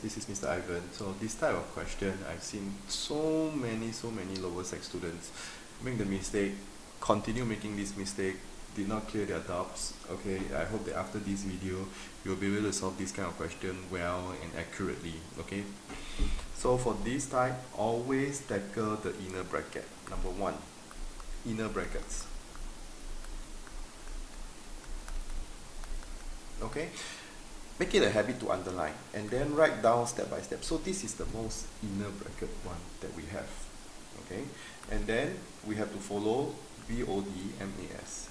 this is Mr. Ivan. So this type of question, I've seen so many lower sec students make the mistake, continue making this mistake, did not clear their doubts. Okay, I hope that after this video, you'll be able to solve this kind of question well and accurately. Okay, so for this type, always tackle the inner bracket. Number one, inner brackets. Okay, make it a habit to underline and then write down step by step. So this is the most inner bracket one that we have. Okay, and then we have to follow BODMAS.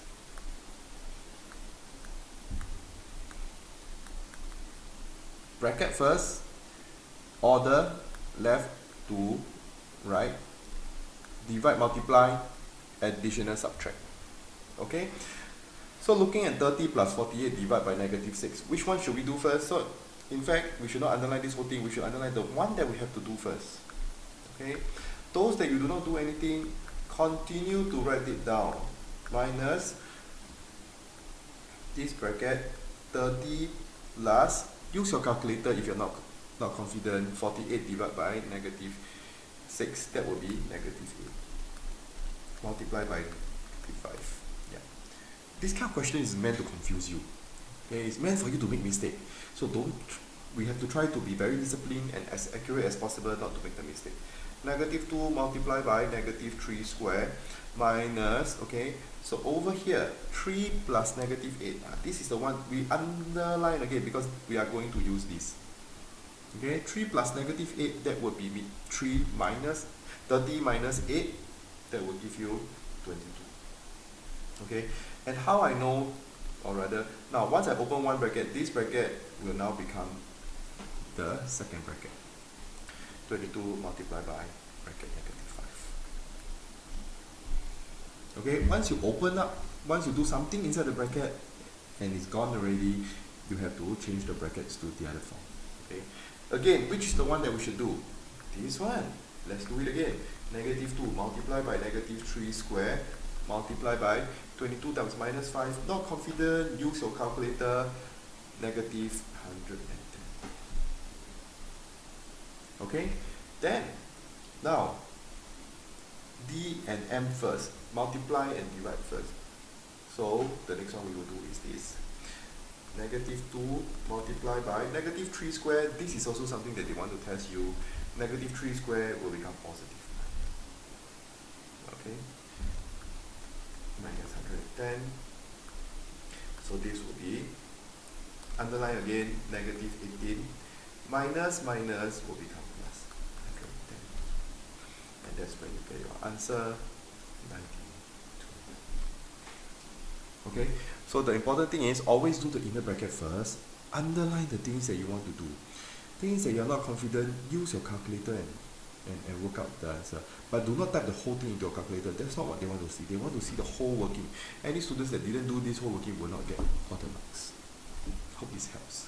Bracket first, order left to right, divide, multiply, additional, subtract. Okay, so looking at 30 plus 48 divided by -6, which one should we do first? So in fact, we should not underline this whole thing, we should underline the one that we have to do first. Okay, those that you do not do anything, continue to write it down. Minus this bracket, 30 plus, use your calculator if you're not confident, 48 divided by -6, that will be -8. Multiply by 5. Yeah. This kind of question is meant to confuse you. Okay, it's meant for you to make mistake. So we have to try to be very disciplined and as accurate as possible not to make the mistake. -2 multiplied by -3 square minus, okay, so over here 3 plus -8, this is the one we underline again because we are going to use this. Okay, 3 plus -8, that would be 3 minus 30 minus 8, that will give you 22. Okay, and how I know, or rather, now once I open one bracket, this bracket will now become the second bracket. 22 multiplied by bracket -5. Okay, once you open up, once you do something inside the bracket and it's gone already, you have to change the brackets to the other form. Okay, again, which is the one that we should do? This one. Let's do it again. -2 multiplied by -3 square multiplied by 22 times -5. Not confident, use your calculator. -110. Okay, then now D and M first, multiply and divide first. So the next one we will do is this. -2 multiplied by -3 square. This is also something that they want to test you. -3 square will become positive. Okay, -110. So this will be, underline again, -18. Minus will become plus 110. And that's when you get your answer, 92. Okay, so the important thing is always do the inner bracket first. Underline the things that you want to do. Things that you're not confident, use your calculator and work out the answer. But do not type the whole thing into your calculator. That's not what they want to see. They want to see the whole working. Any students that didn't do this whole working will not get all the marks. Hope this helps.